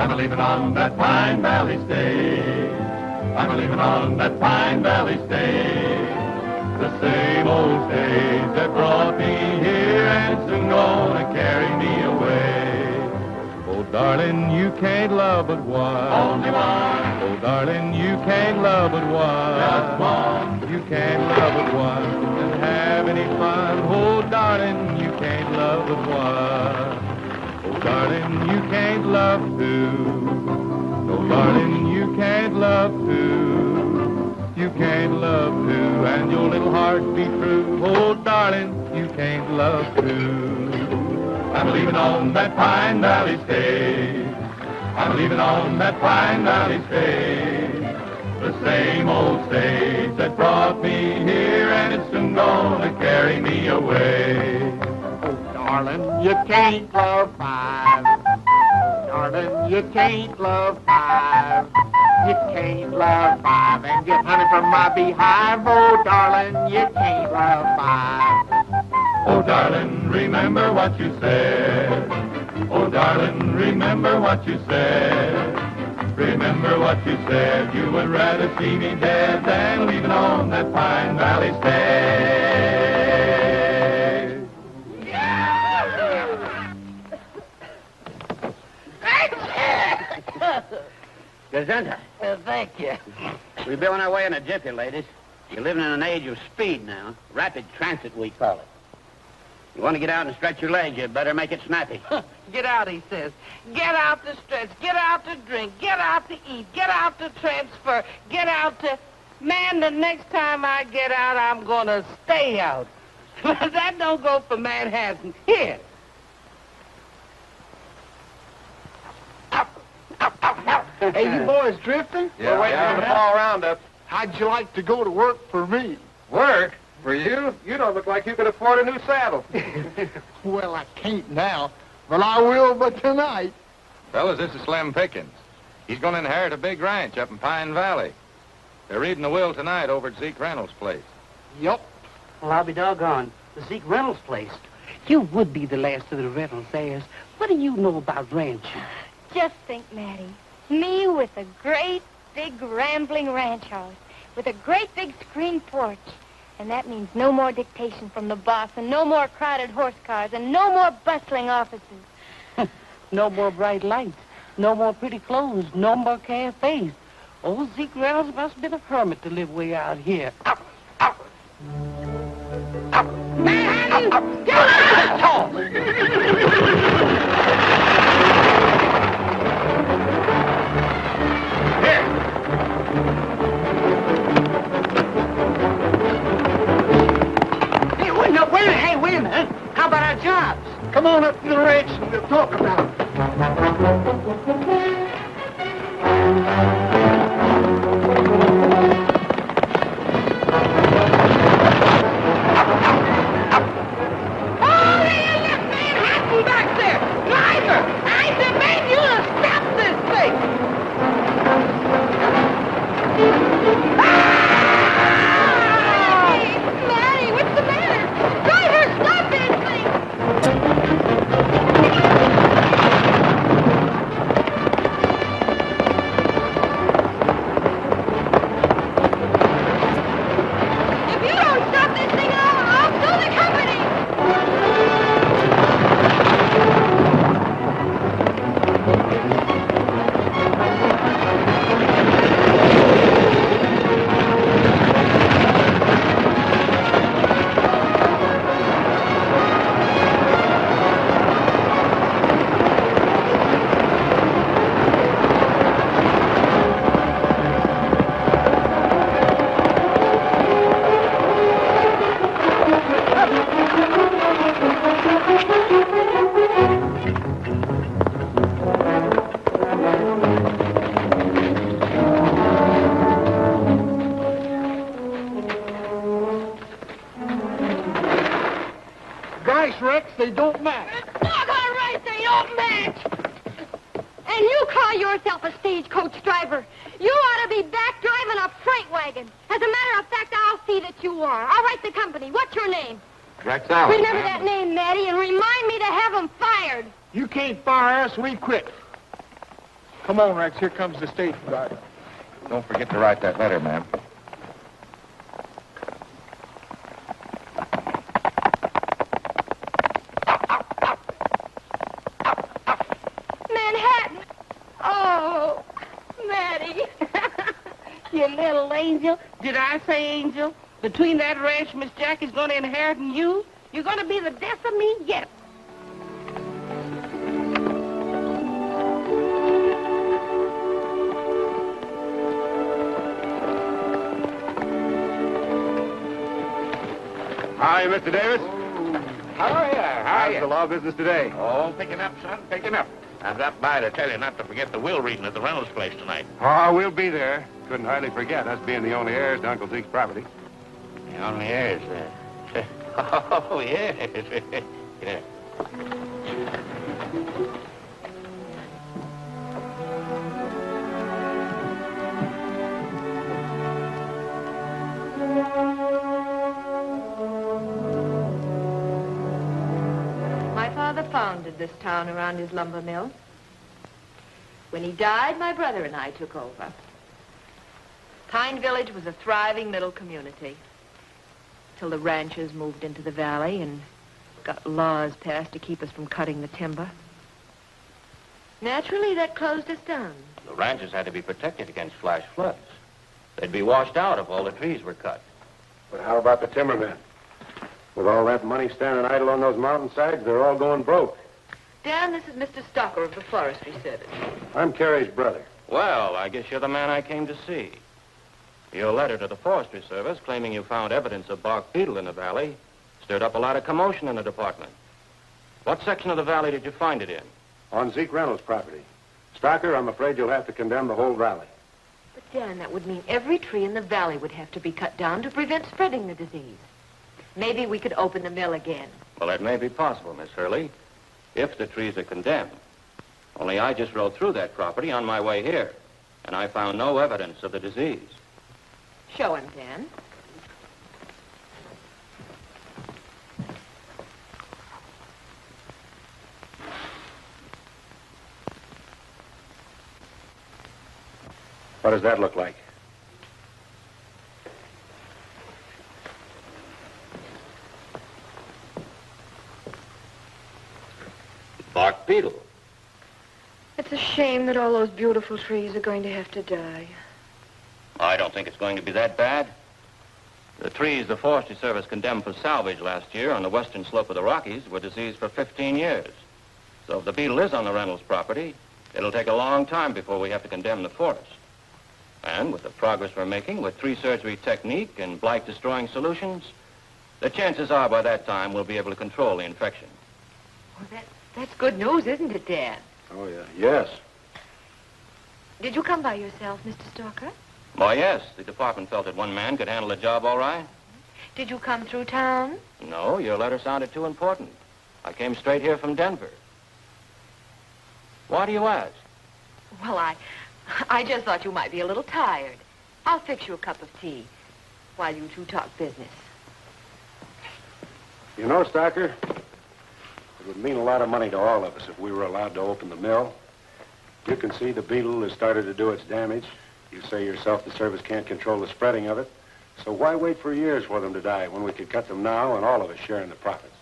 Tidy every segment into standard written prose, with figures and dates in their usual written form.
I'm a-leaving on that Pine Valley stage. I'm a-leaving on that Pine Valley stage. The same old stage that brought me here and soon gonna carry me away. Oh, darling, you can't love but one. Only one. Oh, darling, you can't love but one. Just one. You can't love but one and have any fun. Oh, darling, you can't love but one. Oh, darling, you can't love two. No, darling, you can't love two. You can't love two, and your little heart be true. Oh, darling, you can't love two. I'm leaving on that Pine Valley stage. I'm leaving on that Pine Valley stage. The same old stage that brought me here, and it's soon gonna carry me away. Oh, darling, you can't love five. Darling, you can't love five. You can't love five and get honey from my beehive. Oh, darling, you can't love five. Oh, darling, remember what you said. Oh, darling, remember what you said. Remember what you said. You would rather see me dead than leaving on that Pine Valley stage. Gesundheit. Thank you. We'll be on our way in a jiffy, ladies. You're living in an age of speed now. Rapid transit, we call it. You want to get out and stretch your legs, you better make it snappy. Get out, he says. Get out to stretch. Get out to drink. Get out to eat. Get out to transfer. Get out to... Man, the next time I get out, I'm going to stay out. That don't go for Manhattan. Here. Hey, you boys drifting? We're waiting for the fall roundup. How'd you like to go to work for me? Work? For you? You don't look like you could afford a new saddle. Well, I can't now, but I will by tonight. Fellas, this is Slim Pickens. He's going to inherit a big ranch up in Pine Valley. They're reading the will tonight over at Zeke Reynolds' place. Yup. Well, I'll be doggone. The Zeke Reynolds place. You would be the last of the Reynolds heirs. What do you know about ranching? Just think, Mattie. Me with a great, big, rambling ranch house, with a great, big screen porch. And that means no more dictation from the boss, and no more crowded horse cars, and no more bustling offices. No more bright lights. No more pretty clothes. No more cafes. Old Zeke Reynolds must have been a hermit to live way out here. Manhattan! Get out! Hey, wait a minute. How about our jobs? Come on up to the ranch and we'll talk about it. Oh, there you Manhattan back there! Driver! I demand you to stop this thing! Mattie, what's the matter? Driver, stop that thing! If you don't stop this thing, I'll sue the company! Gosh, Rex, they don't match. Doggone right they don't match! And you call yourself a stagecoach driver. You ought to be back driving a freight wagon. As a matter of fact, I'll see that you are. I'll write the company. What's your name? Rex Allen. Remember that name, Mattie, and remind me to have them fired. You can't fire us, we quit. Come on, Rex. Here comes the station driver. Don't forget to write that letter, ma'am. Manhattan. Oh, Matty. You little angel. Did I say angel? Between that ranch, Miss Jackie's going to inherit and you, you're going to be the death of me yet. Hi, Mr. Davis. How are you? How's the law business today? Oh, picking up, son, picking up. I dropped by to tell you not to forget the will reading at the Reynolds place tonight. Oh, we'll be there. Couldn't hardly forget us being the only heirs to Uncle Zeke's property. The only heirs, Oh, yes. Yeah. My father founded this town around his lumber mill. When he died, my brother and I took over. Pine Village was a thriving little community till the ranchers moved into the valley and got laws passed to keep us from cutting the timber. Naturally, that closed us down. The ranches had to be protected against flash floods. They'd be washed out if all the trees were cut. But how about the timbermen? With all that money standing idle on those mountainsides, they're all going broke. Dan, this is Mr. Stocker of the Forestry Service. I'm Carrie's brother. Well, I guess you're the man I came to see. Your letter to the Forestry Service claiming you found evidence of bark beetle in the valley stirred up a lot of commotion in the department. What section of the valley did you find it in? On Zeke Reynolds' property. Stocker, I'm afraid you'll have to condemn the whole valley. But, Dan, that would mean every tree in the valley would have to be cut down to prevent spreading the disease. Maybe we could open the mill again. Well, that may be possible, Miss Hurley, if the trees are condemned. Only I just rode through that property on my way here, and I found no evidence of the disease. Show him, Dan. What does that look like? Bark beetle. It's a shame that all those beautiful trees are going to have to die. I don't think it's going to be that bad. The trees the Forestry Service condemned for salvage last year on the western slope of the Rockies were diseased for 15 years. So if the beetle is on the Reynolds property, it'll take a long time before we have to condemn the forest. And with the progress we're making with tree surgery technique and blight-destroying solutions, the chances are by that time we'll be able to control the infection. Well, that's good news, isn't it, Dan? Oh, yeah. Yes. Did you come by yourself, Mr. Stalker? Why, yes. The department felt that one man could handle the job all right. Did you come through town? No, your letter sounded too important. I came straight here from Denver. Why do you ask? Well, I just thought you might be a little tired. I'll fix you a cup of tea while you two talk business. You know, Stocker, it would mean a lot of money to all of us if we were allowed to open the mill. You can see the beetle has started to do its damage. You say yourself the service can't control the spreading of it. So why wait for years for them to die when we could cut them now and all of us share in the profits?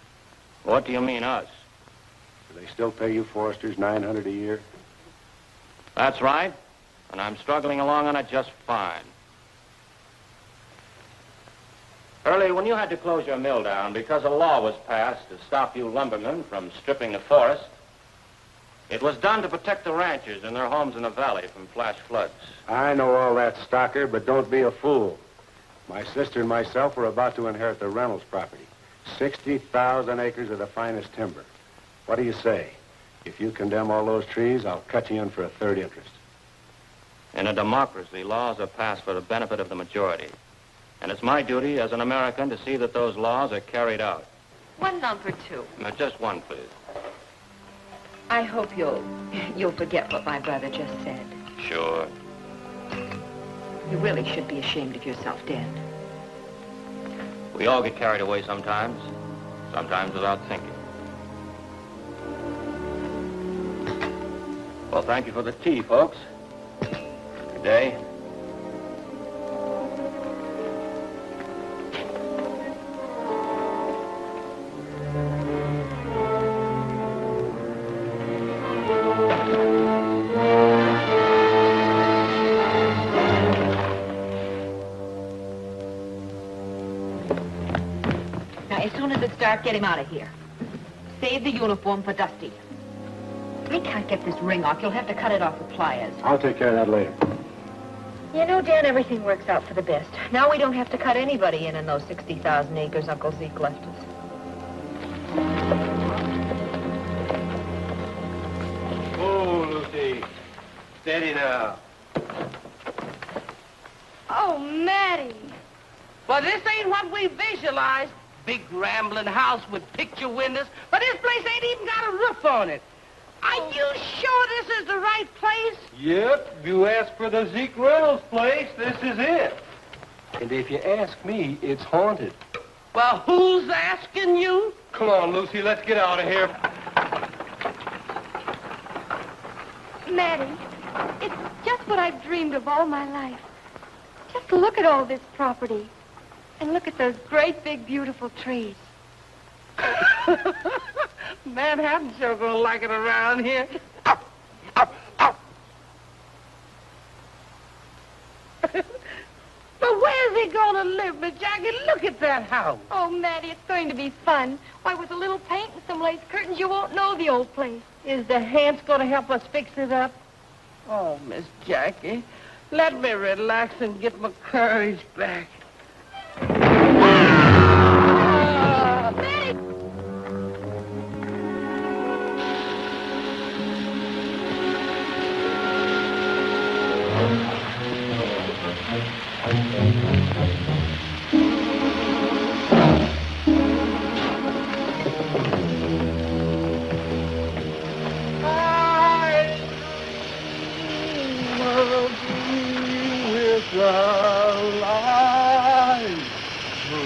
What do you mean, us? Do they still pay you foresters $900 a year? That's right. And I'm struggling along on it just fine. Early, when you had to close your mill down because a law was passed to stop you lumbermen from stripping the forest, it was done to protect the ranchers and their homes in the valley from flash floods. I know all that, Stocker, but don't be a fool. My sister and myself were about to inherit the Reynolds property. 60,000 acres of the finest timber. What do you say? If you condemn all those trees, I'll cut you in for a third interest. In a democracy, laws are passed for the benefit of the majority. And it's my duty as an American to see that those laws are carried out. One number two. Now, just one, please. I hope you'll forget what my brother just said. Sure. You really should be ashamed of yourself, Dan. We all get carried away sometimes without thinking. Well, thank you for the tea, folks. Good day. Now, as soon as it's dark, get him out of here. Save the uniform for Dusty. I can't get this ring off. You'll have to cut it off with pliers. I'll take care of that later. You know, Dan, everything works out for the best. Now we don't have to cut anybody in those 60,000 acres Uncle Zeke left us. Oh, Lucy. Steady now. Oh, Matty. Well, this ain't what we visualized. Big rambling house with picture windows, but this place ain't even got a roof on it. Are you sure this is the right place? Yep, you asked for the Zeke Reynolds place. This is it. And if you ask me, it's haunted. Well, who's asking you? Come on, Lucy, let's get out of here. Matty, it's just what I've dreamed of all my life. Just look at all this property. And look at those great, big, beautiful trees. Manhattan sure gonna like it around here. But where's he gonna live, Miss Jackie? Look at that house. Oh, Matty, it's going to be fun. Why, with a little paint and some lace curtains, you won't know the old place. Is the Hants gonna help us fix it up? Oh, Miss Jackie, let me relax and get my courage back.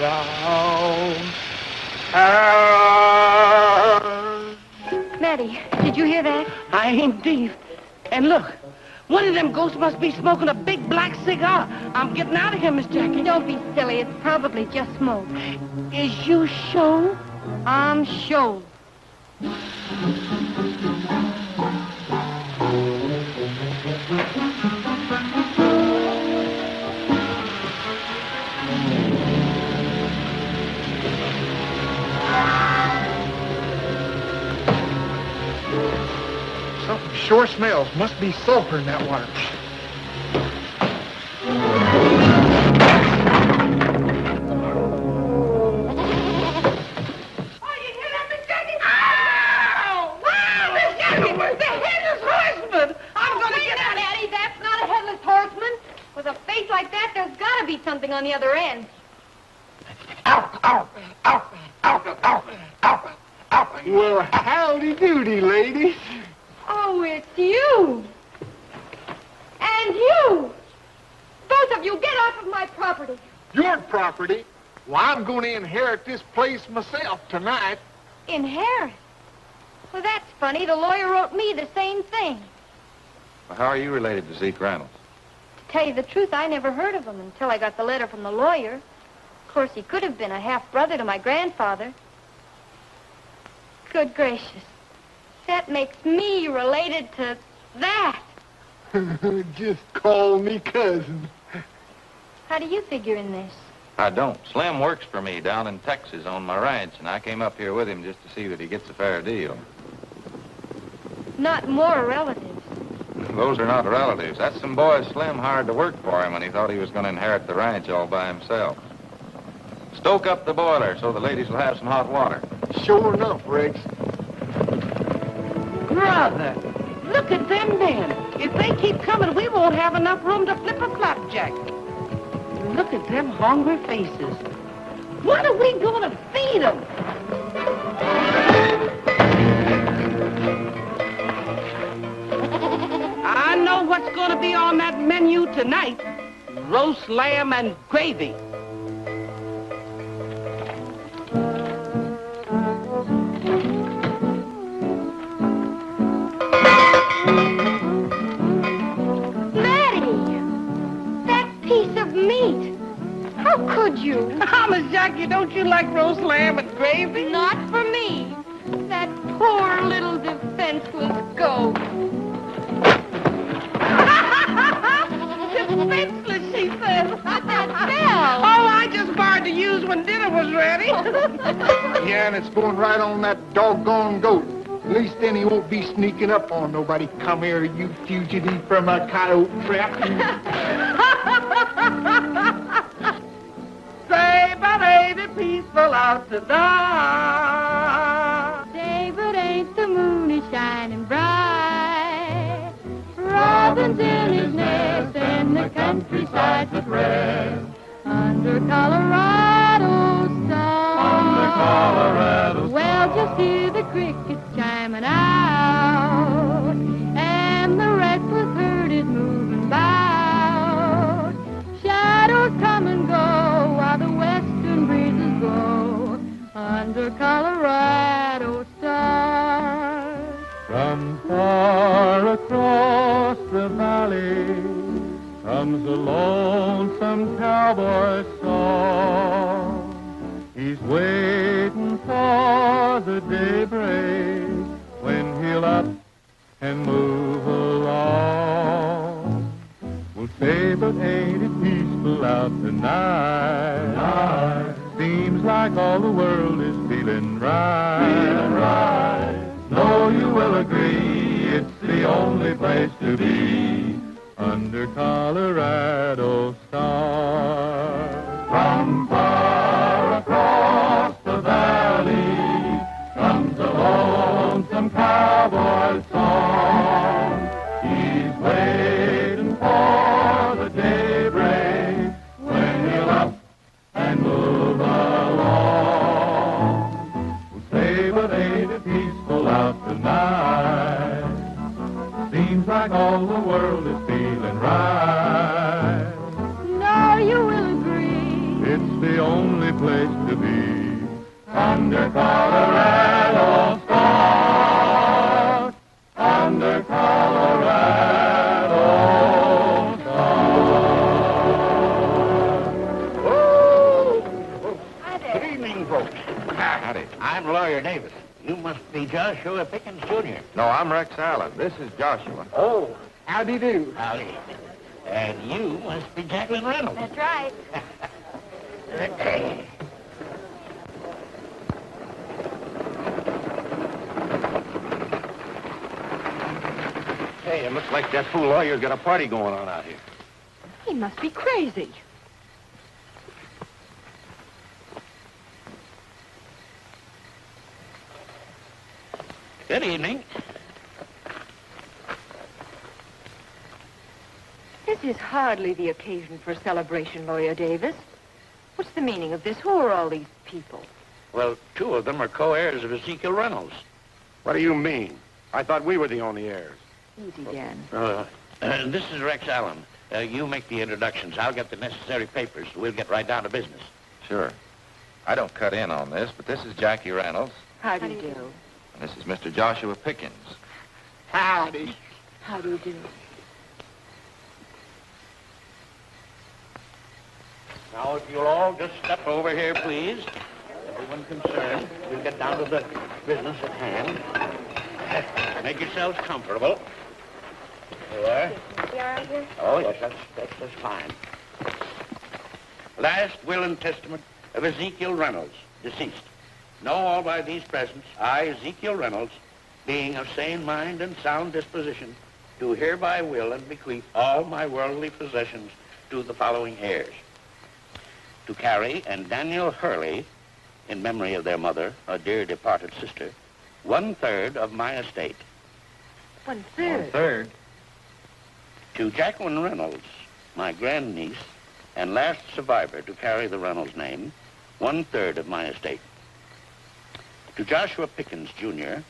Matty! Matty, did you hear that? I ain't deaf. And look, one of them ghosts must be smoking a big black cigar. I'm getting out of here, Miss Jackie. Don't be silly. It's probably just smoke. Is you sure? I'm sure. Something sure smells. Must be sulfur in that water. Oh, you hear that, Miss Jackie? Ow! Wow, Miss Jackie, the headless horseman! I'm gonna get out of here. Matty, that's not a headless horseman. With a face like that, there's got to be something on the other end. Well, howdy doody, ladies. Oh, it's you. And you. Both of you, get off of my property. Your property? Well, I'm going to inherit this place myself tonight. Inherit? Well, that's funny. The lawyer wrote me the same thing. Well, how are you related to Zeke Reynolds? To tell you the truth, I never heard of him until I got the letter from the lawyer. Of course, he could have been a half-brother to my grandfather. Good gracious. That makes me related to that. Just call me cousin. How do you figure in this? I don't. Slim works for me down in Texas on my ranch, and I came up here with him just to see that he gets a fair deal. Not more relatives. Those are not relatives. That's some boy Slim hired to work for him when he thought he was going to inherit the ranch all by himself. Stoke up the boiler so the ladies will have some hot water. Sure enough, Rex. Brother, look at them men. If they keep coming, we won't have enough room to flip a flapjack. Look at them hungry faces. What are we going to feed them? I know what's going to be on that menu tonight. Roast lamb and gravy. don't you like roast lamb and gravy? Not for me. That poor little defenseless goat. Defenseless, she says. But that bell. Oh, I just borrowed to use when dinner was ready. Yeah, and it's going right on that doggone goat. At least then he won't be sneaking up on nobody. Come here, you fugitive from a coyote trap. Say, but ain't it peaceful out to die? Say, but ain't the moon is shining bright? Robin's in his nest and the countryside's at rest. Under Colorado stars. Under Colorado Well, just hear the crickets chiming out, and the restless herd is moving about. Shadows come and go while the western breezes blow under Colorado stars. From far across the valley comes a lonesome cowboy song. He's waiting for the daybreak when he'll up and move along. We'll say, but ain't it peaceful out tonight? Seems like all the world is feeling right. No, you will agree, it's the only place to be under Colorado stars. From far across the valley comes a lonesome cowboy song. He's waiting for the daybreak when he'll up and move along. We'll say, but ain't it peaceful out tonight? Seems like all the world is feeling right. No, you will agree. It's the only place to be under Colorado stars. Under Colorado stars. Good evening, folks. Howdy. I'm Lawyer Davis. You must be Joshua Pickens, Jr. No, I'm Rex Allen. This is Joshua. Oh, howdy do. Howdy. And you must be Jacqueline Reynolds. That's right. Hey, it looks like that fool lawyer's got a party going on out here. He must be crazy. Good evening. This is hardly the occasion for a celebration, Lawyer Davis. What's the meaning of this? Who are all these people? Well, two of them are co-heirs of Ezekiel Reynolds. What do you mean? I thought we were the only heirs. Easy, Dan. This is Rex Allen. You make the introductions. I'll get the necessary papers. We'll get right down to business. Sure. I don't cut in on this, but this is Jackie Reynolds, How do you do? and this is Mr. Joshua Pickens. Howdy. How do you do? Now, if you'll all just step over here, please. Everyone concerned. We'll get down to the business at hand. Make yourselves comfortable. There you are. Oh, yes, that's fine. Last will and testament of Ezekiel Reynolds, deceased. Know all by these presents, I, Ezekiel Reynolds, being of sane mind and sound disposition, do hereby will and bequeath all my worldly possessions to the following heirs. To Carrie and Daniel Hurley, in memory of their mother, a dear departed sister, 1/3 of my estate. 1/3? 1/3? To Jacqueline Reynolds, my grandniece, and last survivor to carry the Reynolds name, 1/3 of my estate. To Joshua Pickens, Jr.,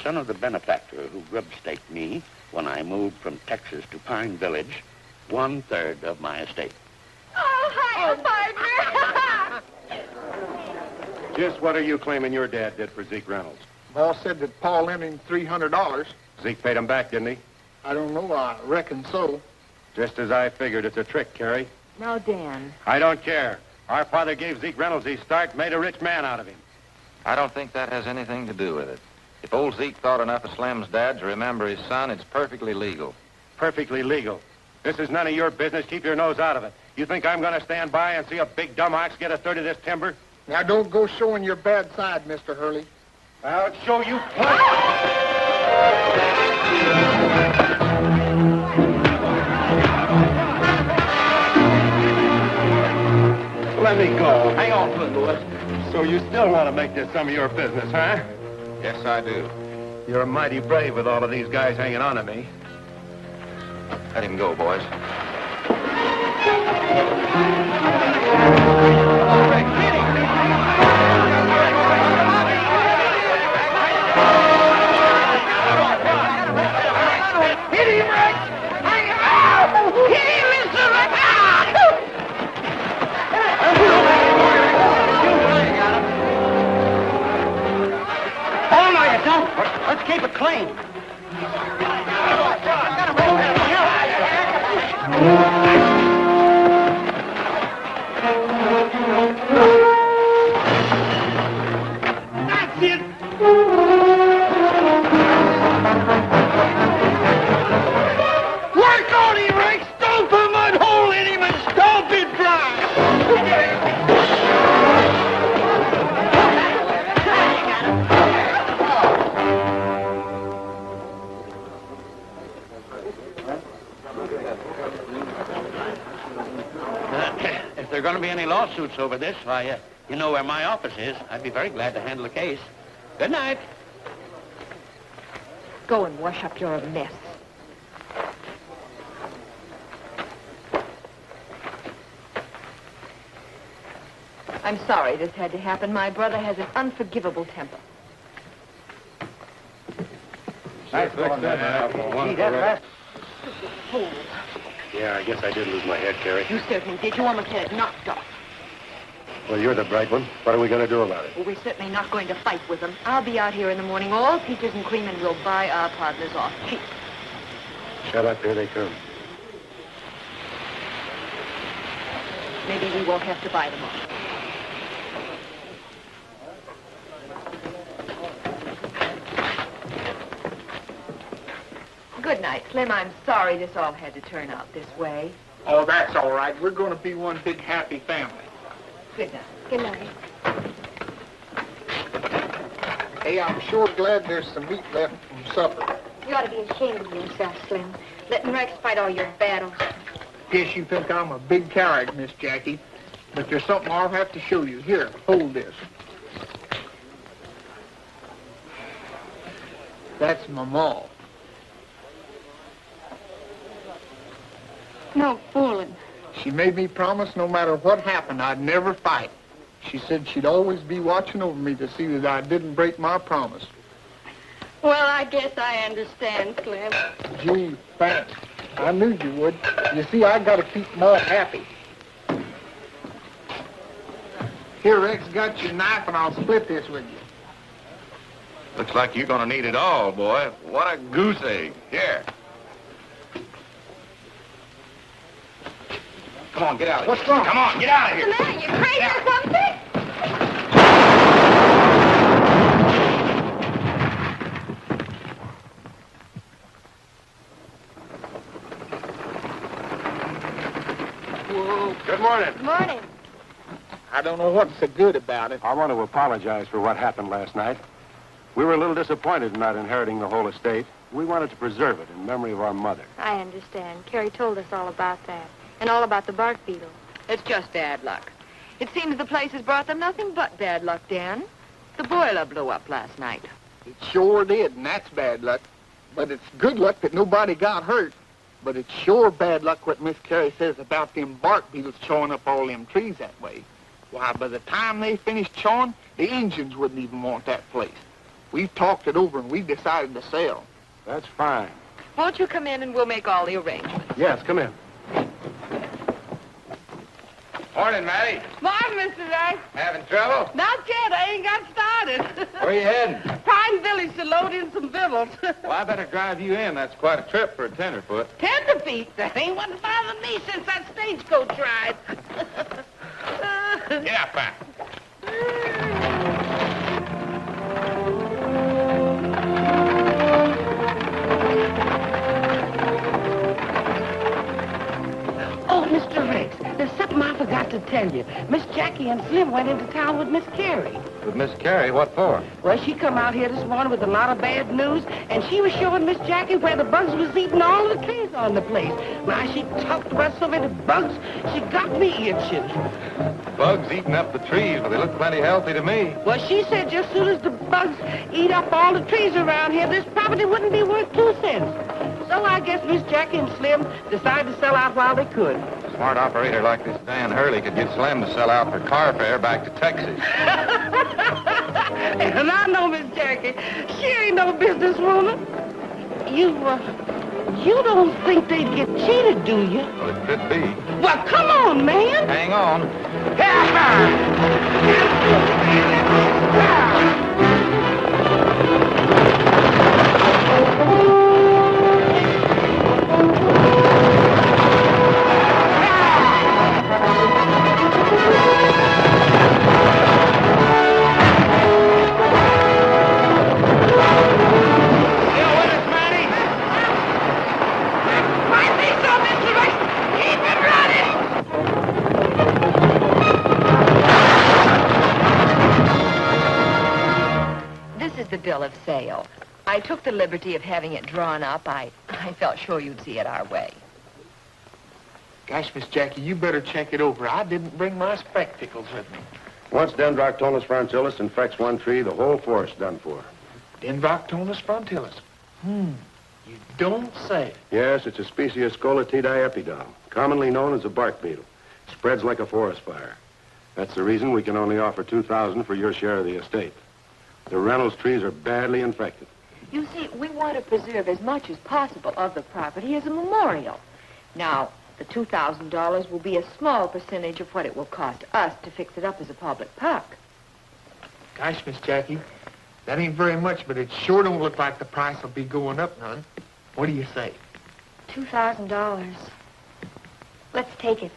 son of the benefactor who grub-staked me when I moved from Texas to Pine Village, 1/3 of my estate. Oh, hi, partner. Just what are you claiming your dad did for Zeke Reynolds? Boss said that Paul lent him $300. Zeke paid him back, didn't he? I don't know. I reckon so. Just as I figured. It's a trick, Carrie. Now, Dan. I don't care. Our father gave Zeke Reynolds his start, made a rich man out of him. I don't think that has anything to do with it. If old Zeke thought enough of Slim's dad to remember his son, it's perfectly legal. Perfectly legal. This is none of your business. Keep your nose out of it. You think I'm going to stand by and see a big dumb ox get a third of this timber? Now, don't go showing your bad side, Mr. Hurley. I'll show you plenty. Let me go. Hang on to it, Louis. So you still want to make this some of your business, huh? Yes, I do. You're mighty brave with all of these guys hanging on to me. Let him go, boys. Hit him, Rex! Hang him out! Hit him, Mr. Rex! Oh, no, you don't. Let's keep it clean. That's it! Work on him, Rex! Stomp a mud hole in him and stomp it dry! If there are going to be any lawsuits over this, why, you know where my office is. I'd be very glad to handle the case. Good night. Go and wash up your mess. I'm sorry this had to happen. My brother has an unforgivable temper. Nice fix that. Gee, that last... Yeah, I guess I did lose my head, Carrie. You certainly did. You almost had it knocked off. Well, you're the bright one. What are we going to do about it? Well, we're certainly not going to fight with them. I'll be out here in the morning, all peaches and cream, and we'll buy our partners off cheap. Shut up, here they come. Maybe we won't have to buy them off. Good night, Slim. I'm sorry this all had to turn out this way. Oh, that's all right. We're going to be one big happy family. Good night. Good night. Hey, I'm sure glad there's some meat left from supper. You ought to be ashamed of yourself, Slim. Letting Rex fight all your battles. Guess you think I'm a big coward, Miss Jackie. But there's something I'll have to show you. Here, hold this. That's my ma. No fooling. She made me promise no matter what happened, I'd never fight. She said she'd always be watching over me to see that I didn't break my promise. Well, I guess I understand, Slim. Gee, thanks. I knew you would. You see, I got to keep Ma happy. Here, Rex, got your knife, and I'll split this with you. Looks like you're going to need it all, boy. What a goose egg. Here. Come on, get out of here. What's wrong? Come on, get out of here. What's the matter? You crazy or something? Whoa. Good morning. Good morning. I don't know what's so good about it. I want to apologize for what happened last night. We were a little disappointed in not inheriting the whole estate. We wanted to preserve it in memory of our mother. I understand. Carrie told us all about that. And all about the bark beetle. It's just bad luck. It seems the place has brought them nothing but bad luck, Dan. The boiler blew up last night. It sure did, and that's bad luck. But it's good luck that nobody got hurt. But it's sure bad luck what Miss Carrie says about them bark beetles chawing up all them trees that way. Why, by the time they finished chawing, the Injuns wouldn't even want that place. We've talked it over, and we decided to sell. That's fine. Won't you come in and we'll make all the arrangements? Yes, come in. Morning, Matty. Morning, Mr. Rex. Having trouble? Not yet. I ain't got started. Where you heading? Pine Village to load in some victuals. Well, I better drive you in. That's quite a trip for a tenderfoot. Tenderfeet. That ain't what bothered me since that stagecoach ride. Get out, pal. Oh, Mr. Rex, there's something I forgot to tell you. Miss Jackie and Slim went into town with Miss Carrie. With Miss Carrie, what for? Well, she come out here this morning with a lot of bad news, and she was showing Miss Jackie where the bugs was eating all the trees on the place. Now, she talked about so many bugs, she got me itching. Bugs eating up the trees, but they look plenty healthy to me. Well, she said just as soon as the bugs eat up all the trees around here, this property wouldn't be worth 2 cents. So I guess Miss Jackie and Slim decided to sell out while they could. A smart operator like this Dan Hurley could get Slim to sell out for car fare back to Texas. And I know Miss Jackie, she ain't no businesswoman. You don't think they'd get cheated, do you? Well, it could be. Well, come on, man. Hang on. The bill of sale. I took the liberty of having it drawn up. I felt sure you'd see it our way. Gosh, Miss Jackie, you better check it over. I didn't bring my spectacles with me. Once Dendroctonus frontilis infects one tree, the whole forest done for. Dendroctonus frontilis. You don't say. Yes, it's a species of Scolatidae epidom, commonly known as a bark beetle. It spreads like a forest fire. That's the reason we can only offer $2,000 for your share of the estate. The Reynolds trees are badly infected. You see, we want to preserve as much as possible of the property as a memorial. Now, the $2,000 will be a small percentage of what it will cost us to fix it up as a public park. Gosh, Miss Jackie, that ain't very much, but it sure don't look like the price will be going up none. What do you say? $2,000. Let's take it.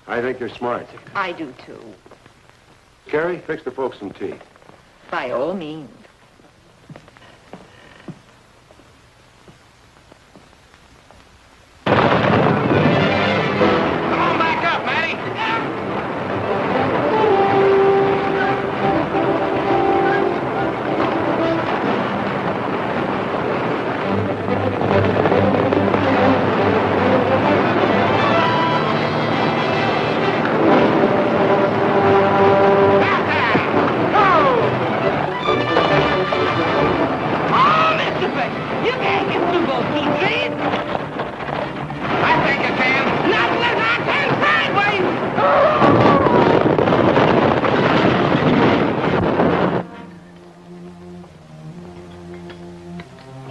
I think you're smart. I do, too. Carrie, fix the folks some tea. By all means. Come on back up, Matty.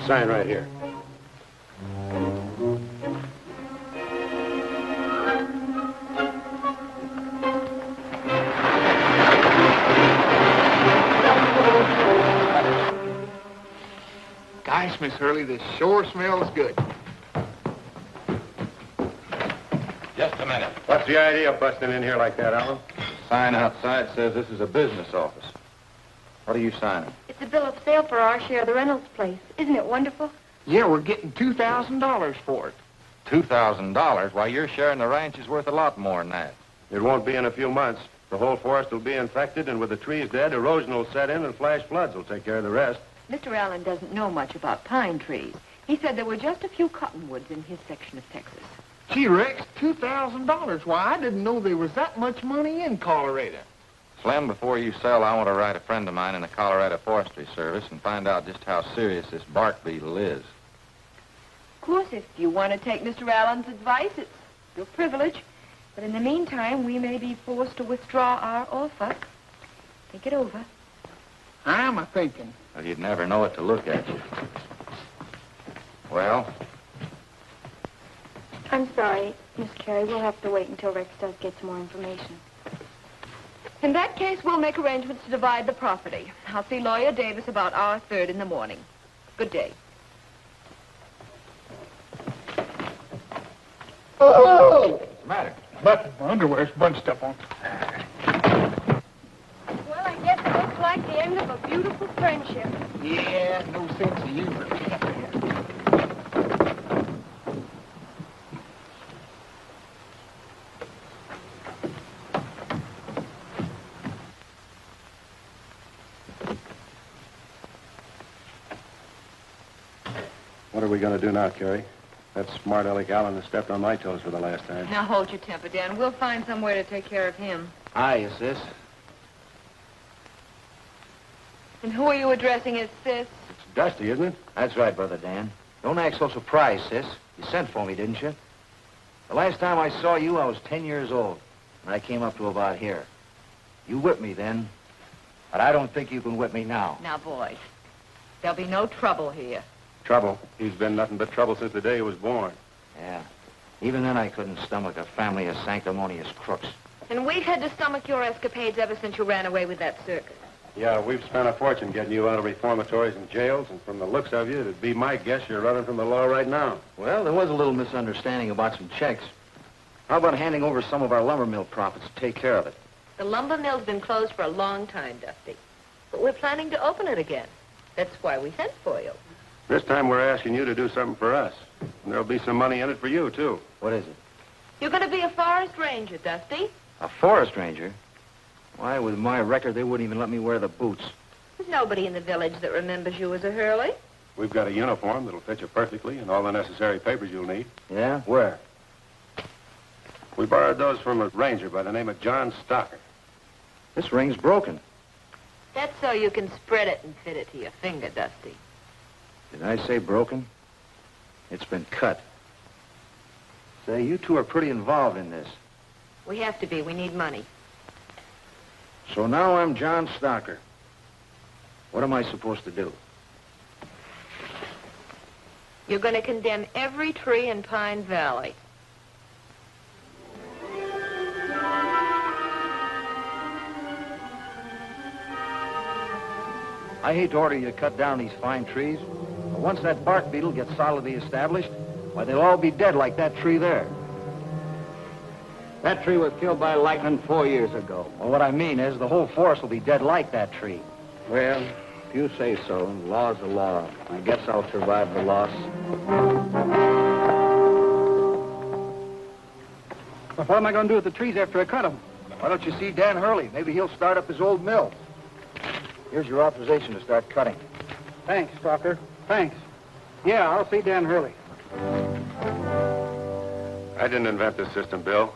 Sign right here. Gosh, Miss Hurley, this sure smells good. Just a minute. What's the idea of busting in here like that, Alan? Sign outside says this is a business office. What are you signing? It's a bill of sale for our share of the Reynolds place. Isn't it wonderful? Yeah, we're getting $2,000 for it. $2,000? Why, your share in the ranch is worth a lot more than that. It won't be in a few months. The whole forest will be infected, and with the trees dead, erosion will set in, and flash floods will take care of the rest. Mr. Allen doesn't know much about pine trees. He said there were just a few cottonwoods in his section of Texas. Gee, Rex, $2,000. Why, I didn't know there was that much money in Colorado. Slim, before you sell, I want to write a friend of mine in the Colorado Forestry Service and find out just how serious this bark beetle is. Of course, if you want to take Mr. Allen's advice, it's your privilege. But in the meantime, we may be forced to withdraw our offer. Think it over. I'm a-thinking. Well, you'd never know it to look at you. Well? I'm sorry, Miss Carrie. We'll have to wait until Rex does get some more information. In that case, we'll make arrangements to divide the property. I'll see Lawyer Davis about our third in the morning. Good day. Oh! What's the matter? But my underwear's bunched up on. end of a beautiful friendship. Yeah, no sense of humor. What are we going to do now, Carrie? That smart aleck Allen has stepped on my toes for the last time. Now hold your temper, Dan. We'll find some way to take care of him. Aye, sis. And who are you addressing as sis? It's Dusty, isn't it? That's right, Brother Dan. Don't act so surprised, sis. You sent for me, didn't you? The last time I saw you, I was 10 years old, and I came up to about here. You whipped me then, but I don't think you can whip me now. Now, boys, there'll be no trouble here. Trouble. He's been nothing but trouble since the day he was born. Yeah. Even then, I couldn't stomach a family of sanctimonious crooks. And we've had to stomach your escapades ever since you ran away with that circus. Yeah, we've spent a fortune getting you out of reformatories and jails, and from the looks of you, it'd be my guess you're running from the law right now. Well, there was a little misunderstanding about some checks. How about handing over some of our lumber mill profits to take care of it? The lumber mill's been closed for a long time, Dusty. But we're planning to open it again. That's why we sent for you. This time we're asking you to do something for us. And there'll be some money in it for you, too. What is it? You're going to be a forest ranger, Dusty. A forest ranger? Why, with my record, they wouldn't even let me wear the boots. There's nobody in the village that remembers you as a Hurley. We've got a uniform that'll fit you perfectly and all the necessary papers you'll need. Yeah? Where? We borrowed those from a ranger by the name of John Stocker. This ring's broken. That's so you can spread it and fit it to your finger, Dusty. Did I say broken? It's been cut. Say, you two are pretty involved in this. We have to be. We need money. So now I'm John Stocker. What am I supposed to do? You're going to condemn every tree in Pine Valley. I hate to order you to cut down these fine trees, but once that bark beetle gets solidly established, why, they'll all be dead like that tree there. That tree was killed by lightning 4 years ago. Well, what I mean is the whole forest will be dead like that tree. Well, if you say so, law's the law. I guess I'll survive the loss. Well, what am I going to do with the trees after I cut them? Why don't you see Dan Hurley? Maybe he'll start up his old mill. Here's your authorization to start cutting. Thanks, Stalker. Thanks. Yeah, I'll see Dan Hurley. I didn't invent this system, Bill.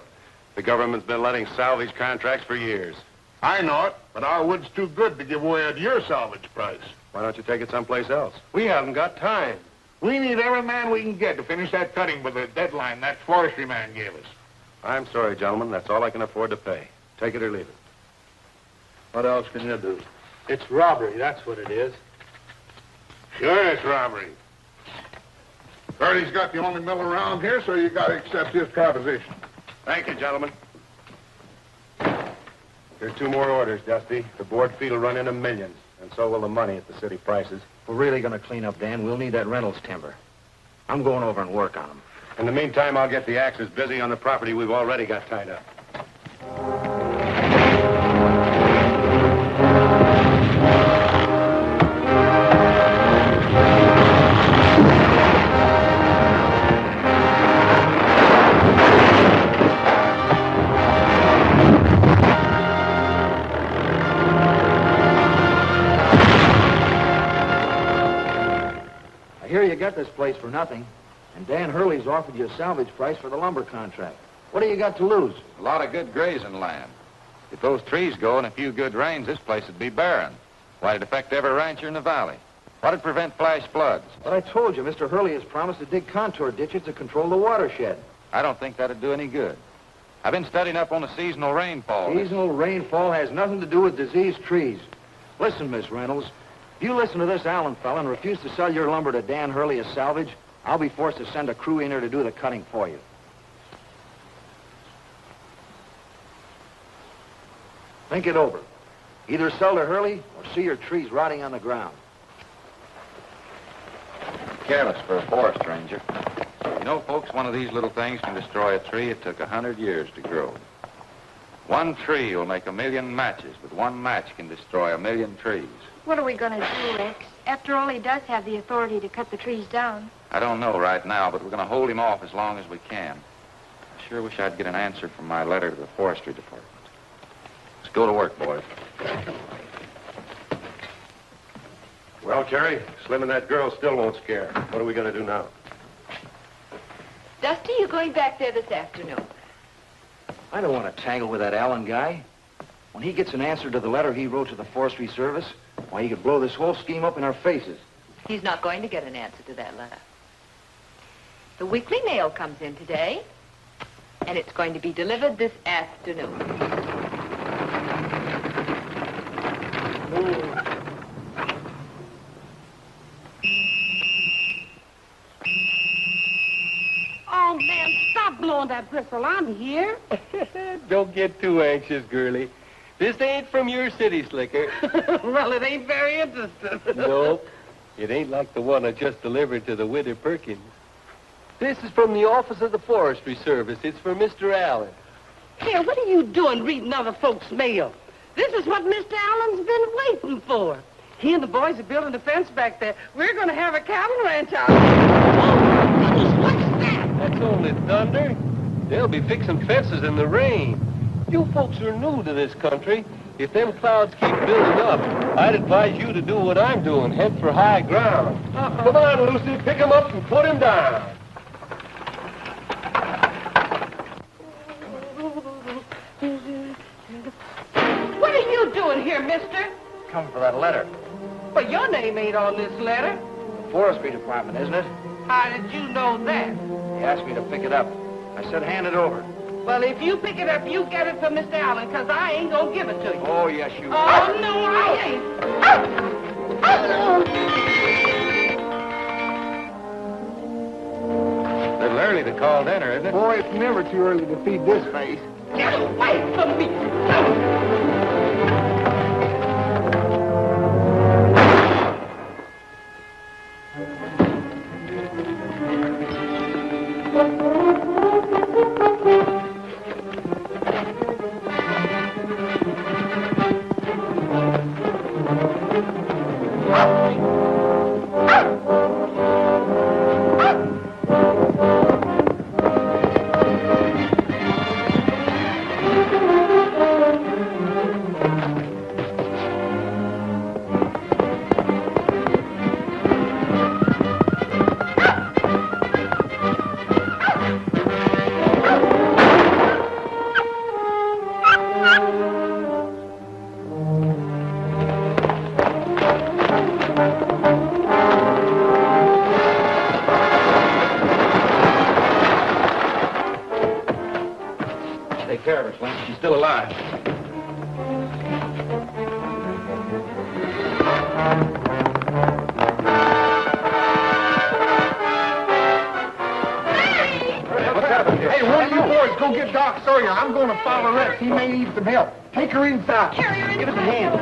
The government's been letting salvage contracts for years. I know it, but our wood's too good to give away at your salvage price. Why don't you take it someplace else? We haven't got time. We need every man we can get to finish that cutting by the deadline that forestry man gave us. I'm sorry, gentlemen. That's all I can afford to pay. Take it or leave it. What else can you do? It's robbery, that's what it is. Sure, it's robbery. Hurley's got the only mill around here, so you got to accept his proposition. Thank you, gentlemen. Here's 2 more orders, Dusty. The board fee will run into millions, and so will the money at the city prices. If we're really going to clean up, Dan, we'll need that Reynolds timber. I'm going over and work on them. In the meantime, I'll get the axes busy on the property we've already got tied up. I hear you got this place for nothing, and Dan Hurley's offered you a salvage price for the lumber contract. What do you got to lose? A lot of good grazing land. If those trees go and a few good rains, this place would be barren. Why, it'd affect every rancher in the valley. What'd prevent flash floods? But I told you, Mr. Hurley has promised to dig contour ditches to control the watershed. I don't think that'd do any good. I've been studying up on the seasonal rainfall. Seasonal rainfall has nothing to do with diseased trees. Listen, Miss Reynolds, if you listen to this Allen fella and refuse to sell your lumber to Dan Hurley as salvage, I'll be forced to send a crew in here to do the cutting for you. Think it over. Either sell to Hurley or see your trees rotting on the ground. Careless for a forest ranger. You know, folks, one of these little things can destroy a tree it took 100 years to grow. One tree will make 1,000,000 matches, but one match can destroy 1,000,000 trees. What are we going to do, Rex? After all, he does have the authority to cut the trees down. I don't know right now, but we're going to hold him off as long as we can. I sure wish I'd get an answer from my letter to the forestry department. Let's go to work, boys. Well, Terry, Slim and that girl still won't scare. What are we going to do now? Dusty, you're going back there this afternoon. I don't want to tangle with that Allen guy. When he gets an answer to the letter he wrote to the Forestry Service, why, he could blow this whole scheme up in our faces. He's not going to get an answer to that letter. The weekly mail comes in today, and it's going to be delivered this afternoon. Oh, man, stop blowing that whistle. I'm here. Don't get too anxious, girlie. This ain't from your city slicker. Well, it ain't very interesting. Nope. It ain't like the one I just delivered to the widow Perkins. This is from the office of the Forestry Service. It's for Mr. Allen. Here, what are you doing reading other folks' mail? This is what Mr. Allen's been waiting for. He and the boys are building a fence back there. We're going to have a cattle ranch out. Oh, goodness, what's that? That's only thunder. They'll be fixing fences in the rain. You folks are new to this country. If them clouds keep building up, I'd advise you to do what I'm doing, head for high ground. Come on, Lucy, pick him up and put him down. What are you doing here, mister? Come for that letter. But your name ain't on this letter. Forestry Department, isn't it? How did you know that? They asked me to pick it up. I said hand it over. Well, if you pick it up, you get it from Mr. Allen, because I ain't going to give it to you. Oh, yes, you will. Oh, no, I ain't. Little early to call dinner, isn't it? Boy, it's never too early to feed this face. Get away from me. Take care of her, Slim. She's still alive. What's happened here? Hey, one of you boys, go get Doc Sawyer. I'm going to follow Rex. He may need some help. Take her inside. Give us a hand.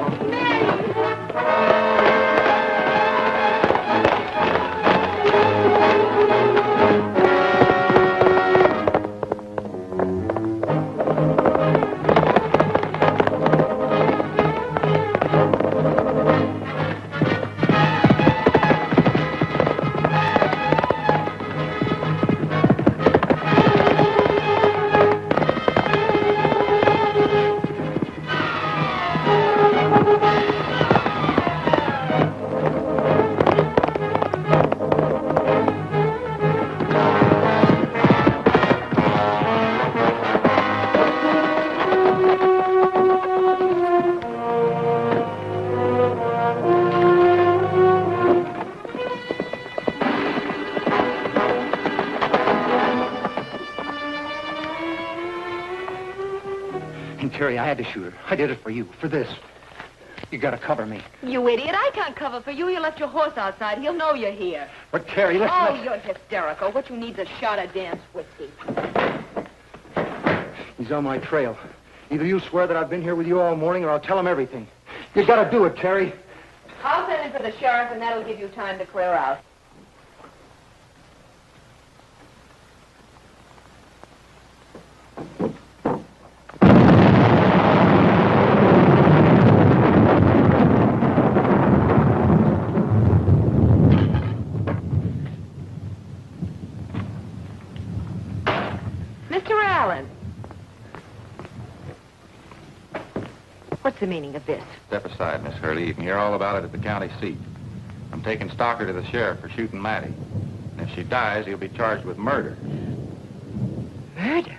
And, Terry, I had to shoot her. I did it for you, for this. You gotta cover me. You idiot. I can't cover for you. You left your horse outside. He'll know you're here. But, Terry, listen. Oh, you're hysterical. What you need's a shot of Dan's whiskey. He's on my trail. Either you swear that I've been here with you all morning, or I'll tell him everything. You gotta do it, Terry. I'll send in for the sheriff, and that'll give you time to clear out. the meaning of this? Step aside, Miss Hurley. You can hear all about it at the county seat. I'm taking Stalker to the sheriff for shooting Mattie. And if she dies, he'll be charged with murder. Murder?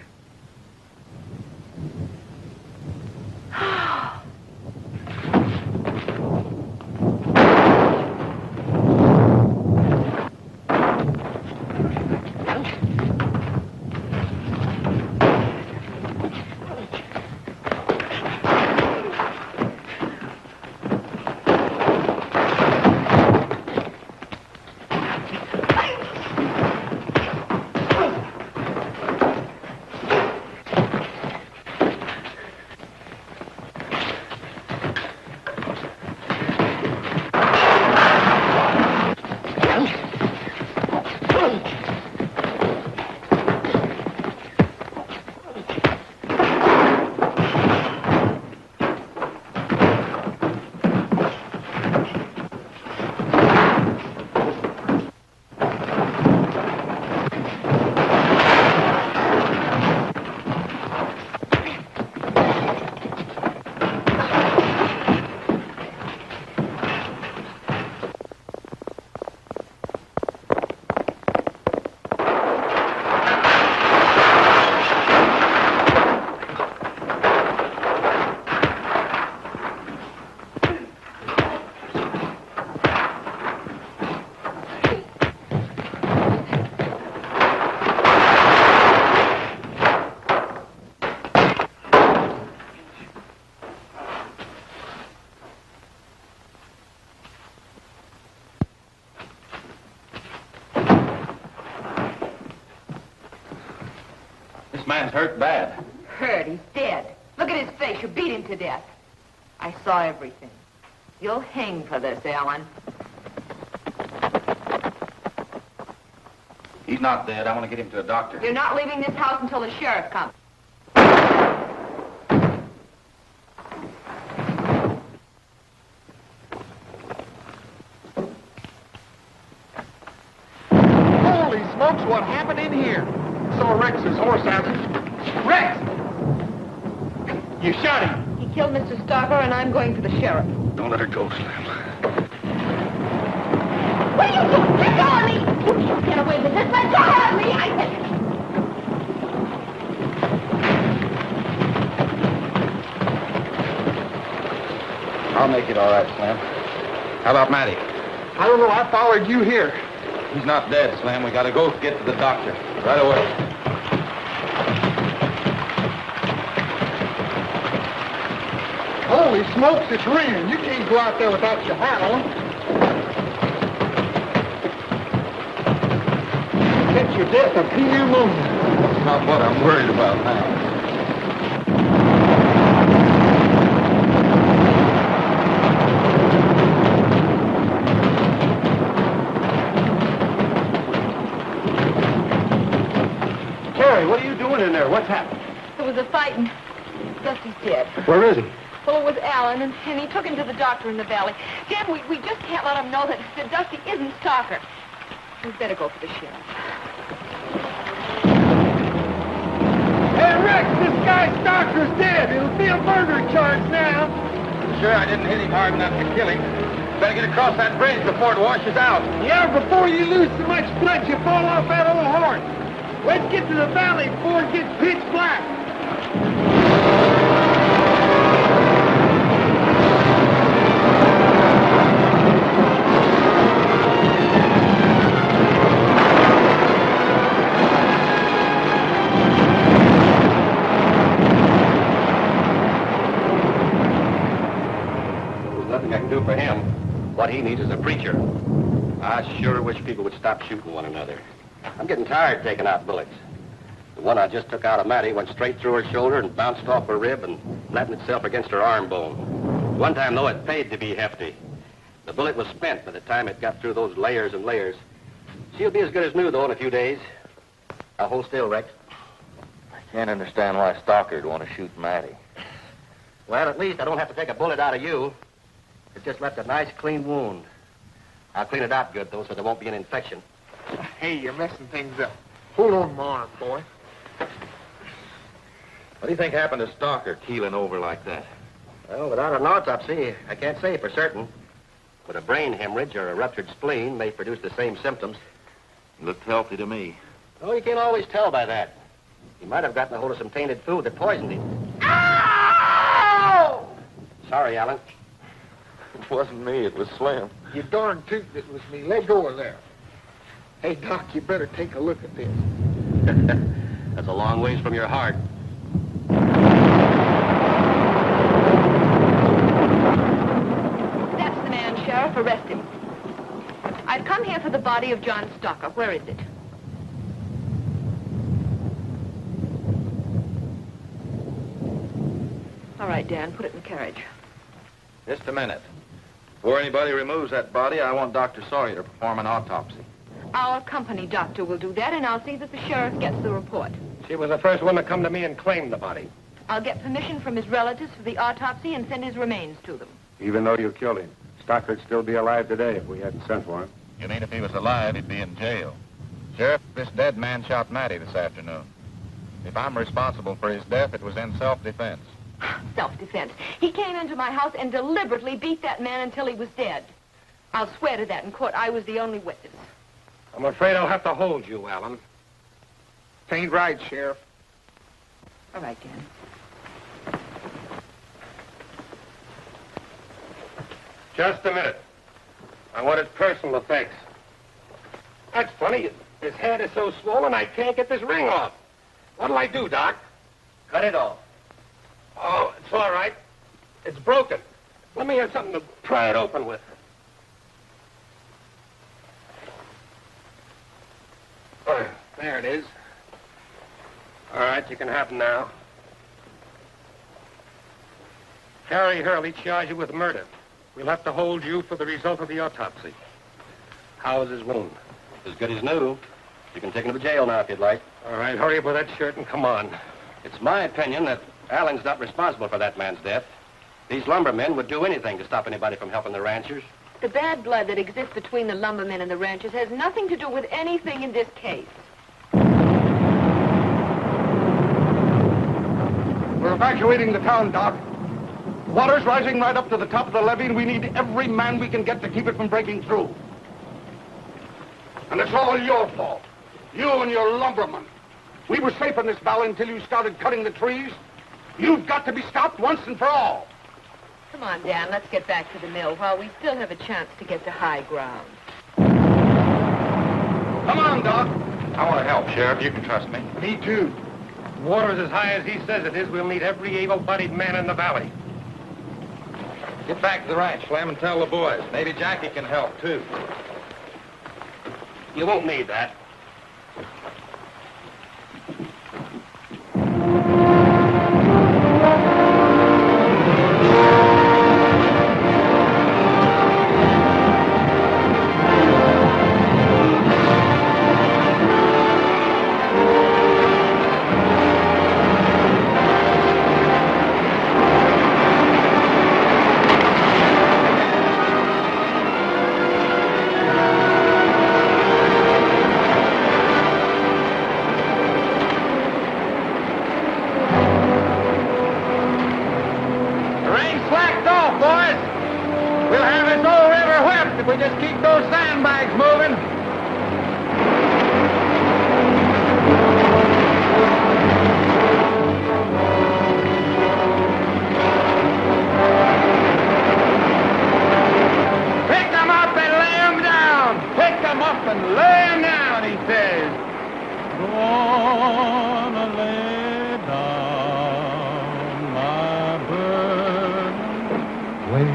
This man's hurt bad. Hurt? He's dead. Look at his face. You beat him to death. I saw everything. You'll hang for this, Alan. He's not dead. I want to get him to a doctor. You're not leaving this house until the sheriff comes. Holy smokes, what happened in here? Saw Rex's horse out. Rex! You shot him. He killed Mr. Stalker, and I'm going for the sheriff. Don't let her go, Slim. What are you doing? Let go of me! You can't get away with this. Let go of me! I'll make it all right, Slim. How about Mattie? I don't know. I followed you here. He's not dead, Slim. We gotta go get to the doctor. Right away. Holy smokes, it's raining. You can't go out there without your hat on. Catch your death of pneumonia. That's not what I'm worried about now. Terry, what are you doing in there? What's happened? There was a fight, and Dusty's dead. Where is he? Well, it was Alan, and he took him to the doctor in the valley. Jim, we just can't let him know that Dusty isn't Stalker. We'd better go for the sheriff. Hey, Rex, this guy Stalker's dead. It'll be a murder charge now. Sure, I didn't hit him hard enough to kill him. Better get across that bridge before it washes out. Yeah, before you lose so much blood, you fall off that old horse. Let's get to the valley before it gets pitch black. There's nothing I can do for him. What he needs is a preacher. I sure wish people would stop shooting one another. I'm getting tired taking out bullets. The one I just took out of Mattie went straight through her shoulder and bounced off her rib and flattened itself against her arm bone. One time, though, it paid to be hefty. The bullet was spent by the time it got through those layers and layers. She'll be as good as new, though, in a few days. Now, hold still, Rex. I can't understand why Stalker'd want to shoot Mattie. Well, at least I don't have to take a bullet out of you. It just left a nice, clean wound. I'll clean it out good, though, so there won't be an infection. Hey, you're messing things up. Hold on to my arm, boy. What do you think happened to Stalker keeling over like that? Well, without an autopsy, I can't say for certain. But a brain hemorrhage or a ruptured spleen may produce the same symptoms. Looked healthy to me. Oh, you can't always tell by that. He might have gotten a hold of some tainted food that poisoned him. Ow! Sorry, Alan. It wasn't me. It was Slim. You darn tootin' it was me. Let go of there. Hey, Doc, you better take a look at this. That's a long ways from your heart. That's the man, Sheriff. Arrest him. I've come here for the body of John Stocker. Where is it? All right, Dan, put it in the carriage. Just a minute. Before anybody removes that body, I want Dr. Sawyer to perform an autopsy. Our company doctor will do that, and I'll see that the sheriff gets the report. She was the first one to come to me and claim the body. I'll get permission from his relatives for the autopsy and send his remains to them. Even though you killed him, Stocker'd still be alive today if we hadn't sent for him. You mean if he was alive, he'd be in jail? Sheriff, this dead man shot Matty this afternoon. If I'm responsible for his death, it was in self-defense. Self-defense. He came into my house and deliberately beat that man until he was dead. I'll swear to that in court. I was the only witness. I'm afraid I'll have to hold you, Alan. It ain't right, Sheriff. All right, Dan. Just a minute. I want his personal effects. That's funny. His head is so swollen I can't get this ring off. What'll I do, Doc? Cut it off. Oh, it's all right. It's broken. Let me have something to pry it open with. There it is. All right, you can have him now. Harry Hurley charged you with murder. We'll have to hold you for the result of the autopsy. How is his wound? As good as new. You can take him to jail now if you'd like. All right, hurry up with that shirt and come on. It's my opinion that Alan's not responsible for that man's death. These lumbermen would do anything to stop anybody from helping the ranchers. The bad blood that exists between the lumbermen and the ranchers has nothing to do with anything in this case. We're evacuating the town, Doc. Water's rising right up to the top of the levee, and we need every man we can get to keep it from breaking through. And it's all your fault. You and your lumbermen. We were safe in this valley until you started cutting the trees. You've got to be stopped once and for all. Come on, Dan, let's get back to the mill while we still have a chance to get to high ground. Come on, Doc. I want to help, Sheriff. You can trust me. Me too. Water's as high as he says it is. We'll need every able-bodied man in the valley. Get back to the ranch, Slim, and tell the boys. Maybe Jackie can help, too. You won't need that. If we just keep those sandbags moving. Pick them up and lay them down. Pick them up and lay them down, he says. Gonna lay down my burden way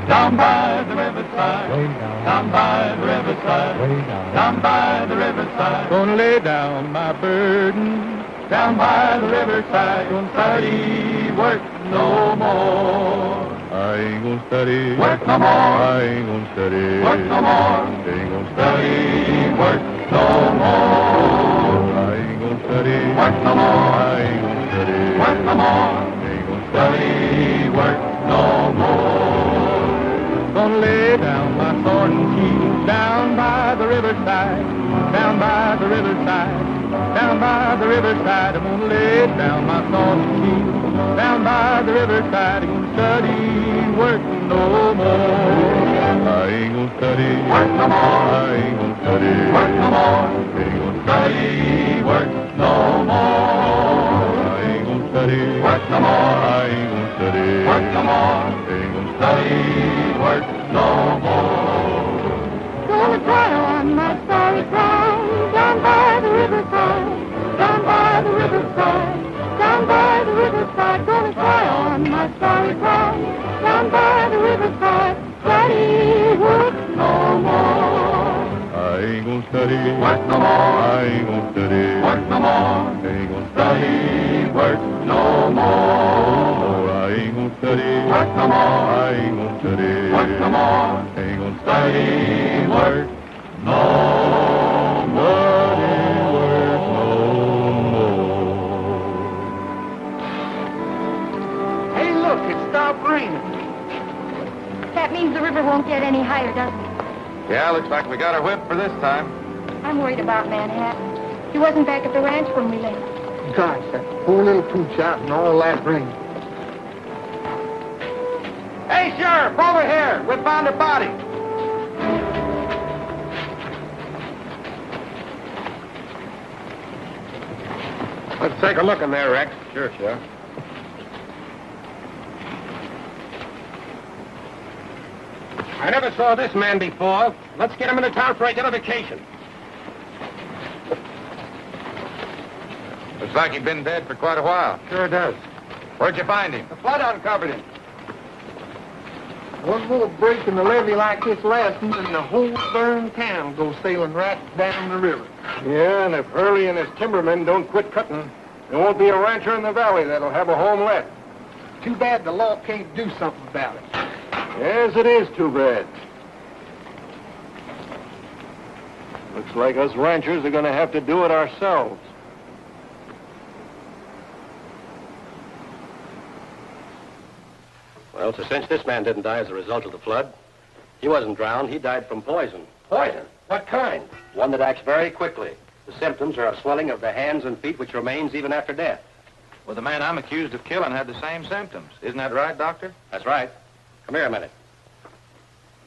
down by the riverside, way down by the riverside, way down by the riverside. Gonna lay down my burden down by the riverside. Gonna study work no more. I ain't gonna study work no more. I ain't gonna study work no more. Ain't gonna study work no more. I ain't gonna study work no more. I ain't gonna study work no more. Ain't gonna study work no more. Gonna lay down my sword and shield down by the riverside. riverside, down by the riverside, down by the riverside. I'm gonna lay down my thoughts and keys. Down by the riverside, I'm gonna study, work no more. I ain't gonna study, work no more. I ain't gonna study, work no more. Ain't gonna study, work no more. I ain't gonna study, work no more. I ain't gonna study, work no more. Ain't gonna study, work no more. Gonna cry on my sorry crown, down by the riverside, down by the riverside, down by the riverside. Gonna cry on my sorry crown, down by the riverside. Study, work no more. I ain't gonna study, work no more. I ain't gonna study, work no more. Ain't gonna study, work no more. I ain't gonna study, work no more. I ain't gonna study, work no more. Ain't gonna study, work no more. Work no more. Hey, look, it stopped raining. That means the river won't get any higher, doesn't it? Yeah, looks like we got our whip for this time. I'm worried about Manhattan. He wasn't back at the ranch when we left. Gosh, that poor little pooch out in all that rain. Hey, Sheriff, over here. We found a body. Let's take a look in there, Rex. Sure, Sheriff. I never saw this man before. Let's get him into town for identification. Looks like he'd been dead for quite a while. Sure does. Where'd you find him? The flood uncovered him. One more break in the levee like this last one, and the whole darn town goes sailing right down the river. Yeah, and if Hurley and his timbermen don't quit cutting, there won't be a rancher in the valley that'll have a home left. Too bad the law can't do something about it. Yes, it is too bad. Looks like us ranchers are going to have to do it ourselves. Well, it's a cinch this man didn't die as a result of the flood. He wasn't drowned. He died from poison. Poison? What kind? One that acts very quickly. The symptoms are a swelling of the hands and feet which remains even after death. Well, the man I'm accused of killing had the same symptoms. Isn't that right, Doctor? That's right. Come here a minute.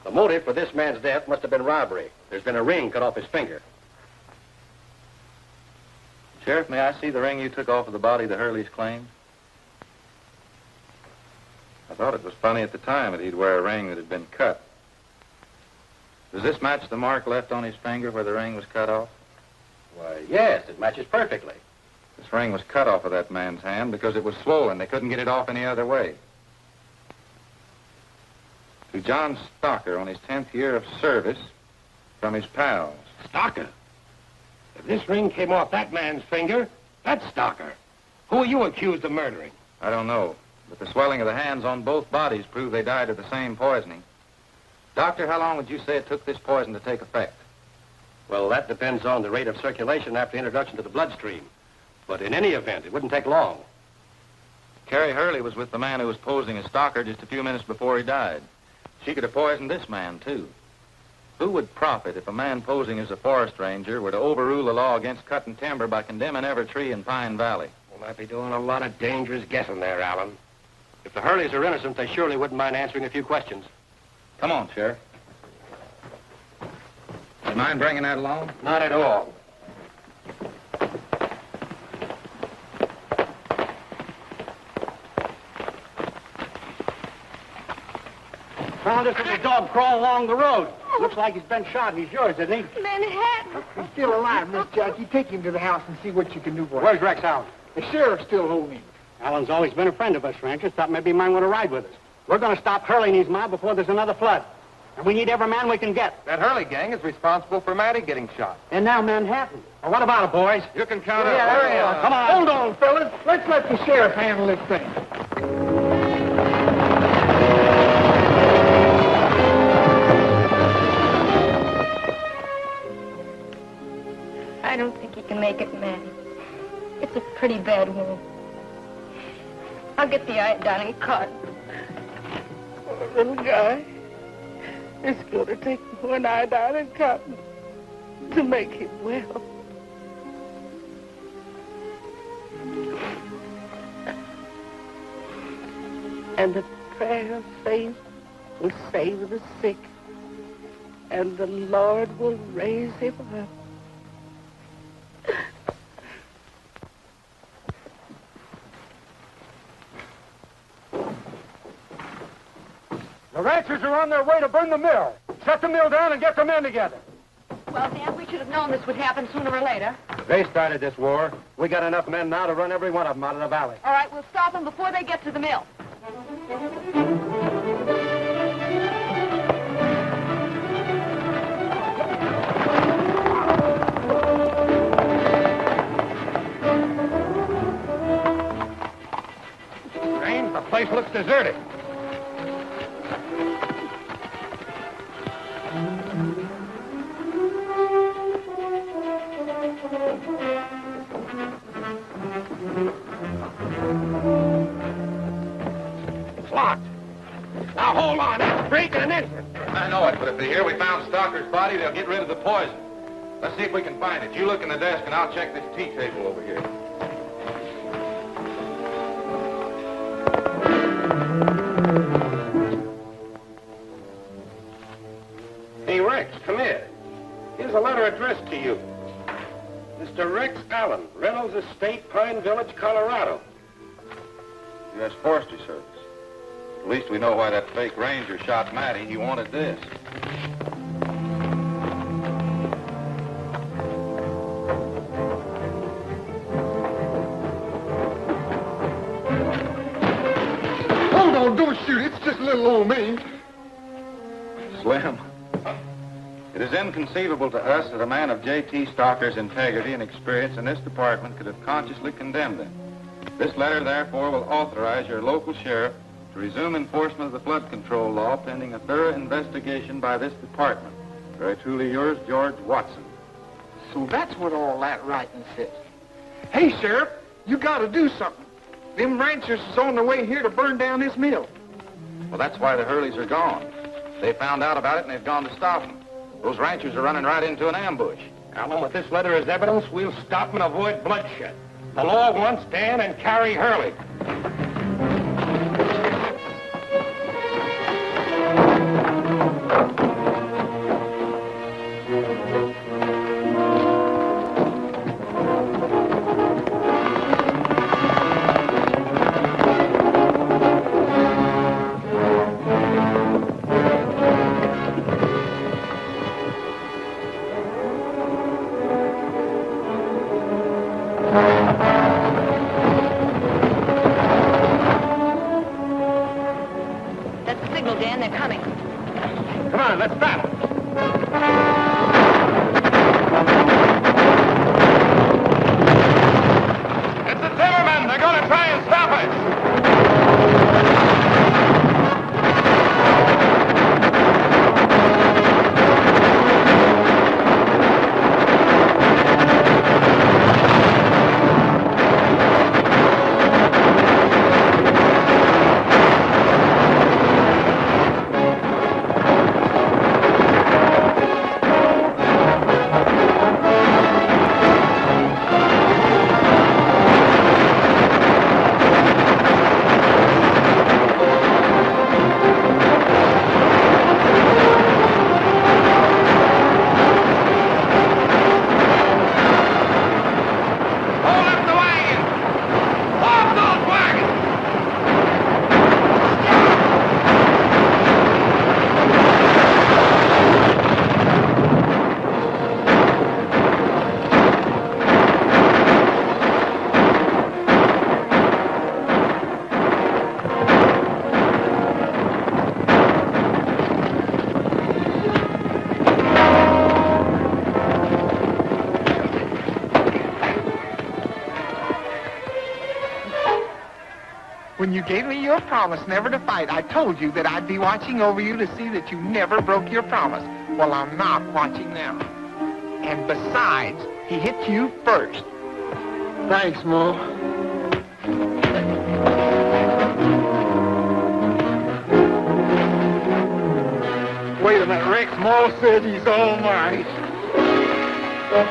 The motive for this man's death must have been robbery. There's been a ring cut off his finger. Sheriff, may I see the ring you took off of the body the Hurleys claimed? I thought it was funny at the time that he'd wear a ring that had been cut. Does this match the mark left on his finger where the ring was cut off? Why, yes, it matches perfectly. This ring was cut off of that man's hand because it was swollen. They couldn't get it off any other way. To John Stocker on his 10th year of service from his pals. Stocker? If this ring came off that man's finger, that's Stocker. Who are you accused of murdering? I don't know, but the swelling of the hands on both bodies proved they died of the same poisoning. Doctor, how long would you say it took this poison to take effect? Well, that depends on the rate of circulation after introduction to the bloodstream. But in any event, it wouldn't take long. Carrie Hurley was with the man who was posing as Stocker just a few minutes before he died. She could have poisoned this man, too. Who would profit if a man posing as a forest ranger were to overrule the law against cutting timber by condemning every tree in Pine Valley? We might be doing a lot of dangerous guessing there, Allen. If the Hurleys are innocent, they surely wouldn't mind answering a few questions. Come on, Sheriff. You mind bringing that along? Not at all. Found this little dog crawling along the road. Looks like he's been shot. He's yours, isn't he? Manhattan. He's still alive, Miss Judge. You take him to the house and see what you can do for him. Where's Rex Allen? The sheriff's still holding him. Allen's always been a friend of us ranchers. Thought maybe he might want to ride with us. We're going to stop Hurley and his mob before there's another flood. And we need every man we can get. That Hurley gang is responsible for Matty getting shot. And now Manhattan. Well, what about it, boys? You can count Yeah, up. hurry up. Come on. Hold on, fellas. Let's let the sheriff handle this thing. I don't think he can make it, Matty. It's a pretty bad wound. I'll get the iodine and cotton. Poor little guy. It's going to take more iodine and cotton. to make him well. And the prayer of faith will save the sick, and the Lord will raise him up. The ranchers are on their way to burn the mill. Shut the mill down and get the men together. Well, Dan, we should have known this would happen sooner or later. They started this war. We got enough men now to run every one of them out of the valley. All right, we'll stop them before they get to the mill. Rain, the place looks deserted. It's locked. Now hold on, it's breaking an instant. I know it, but if they hear we found Stocker's body, they'll get rid of the poison. Let's see if we can find it. You look in the desk, and I'll check this tea table over here. Hey, Rex, come here. Here's a letter addressed to you. Mr. Rex Allen, Reynolds Estate, Pine Village, Colorado. U.S. Forestry Service. At least we know why that fake ranger shot Matty. He wanted this. Hold on, don't shoot. It's just little old me. Slim, it is inconceivable to us that a man of J.T. Stocker's integrity and experience in this department could have consciously condemned him. This letter, therefore, will authorize your local sheriff to resume enforcement of the flood control law pending a thorough investigation by this department. Very truly yours, George Watson. So that's what all that writing says. Hey, Sheriff, you got to do something. Them ranchers is on their way here to burn down this mill. Well, that's why the Hurleys are gone. They found out about it and they've gone to stop them. Those ranchers are running right into an ambush. Allen, with this letter as evidence, we'll stop and avoid bloodshed. The law wants Dan and Carrie Hurley. That's the signal, Dan. They're coming. Come on, let's battle. It's the timbermen. They're going to try and stop us. When you gave me your promise never to fight, I told you that I'd be watching over you to see that you never broke your promise. Well, I'm not watching now. And besides, he hit you first. Thanks, Mo. Wait a minute, Rex Mo said he's all mine. Rex,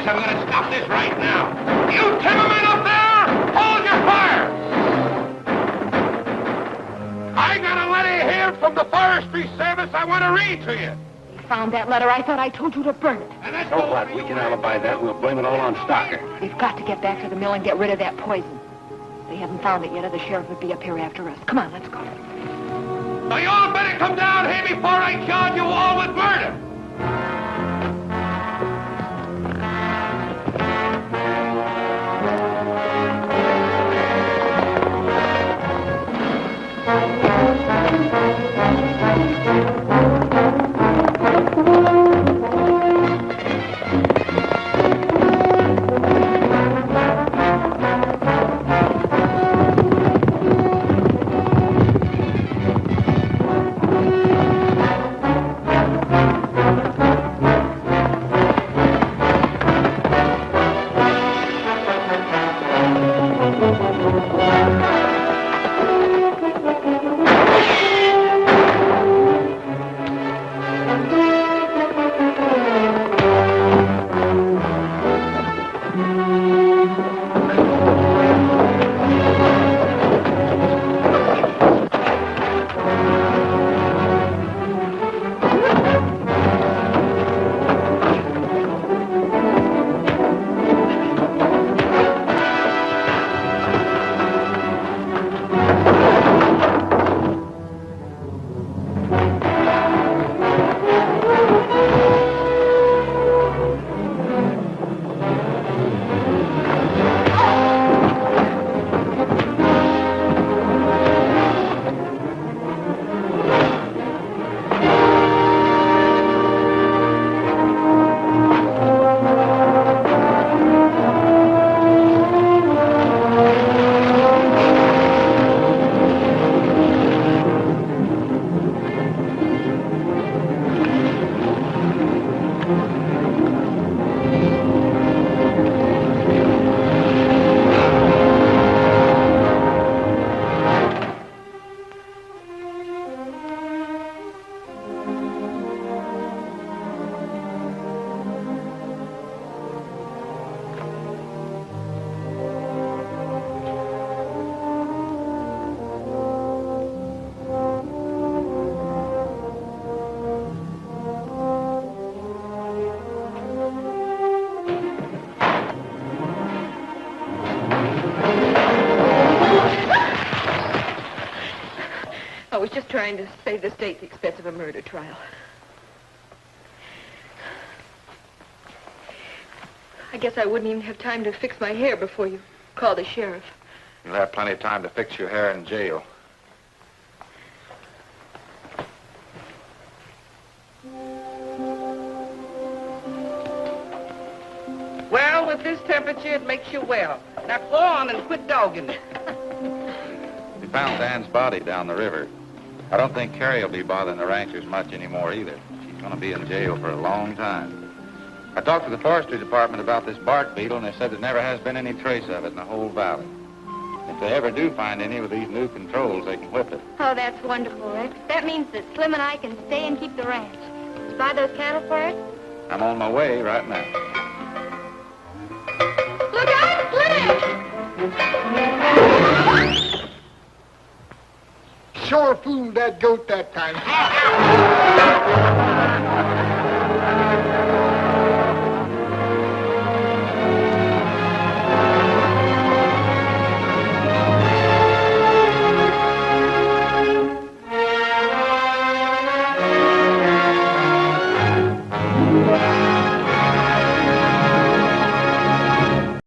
I'm going to stop this right now. You timbermen up there, hold your fire! I got a letter here from the Forestry Service I want to read to you. Found that letter. I thought I told you to burn it. So what? We can alibi that. We'll blame it all on Stocker. We've got to get back to the mill and get rid of that poison. They haven't found it yet, or the sheriff would be up here after us. Come on, let's go. Now you all better come down here before I charge you all with murder. I was just trying to save the state the expense of a murder trial. I guess I wouldn't even have time to fix my hair before you called the sheriff. You'll have plenty of time to fix your hair in jail. Well, with this temperature, it makes you well. Now go on and quit dogging it. We found Dan's body down the river. I don't think Carrie will be bothering the ranchers much anymore either. She's going to be in jail for a long time. I talked to the forestry department about this bark beetle, and they said there never has been any trace of it in the whole valley. If they ever do find any with these new controls, they can whip it. Oh, that's wonderful, Rex. That means that Slim and I can stay and keep the ranch. Did you buy those cattle for us? I'm on my way right now. Look out, Slim! Sure fooled that goat that time.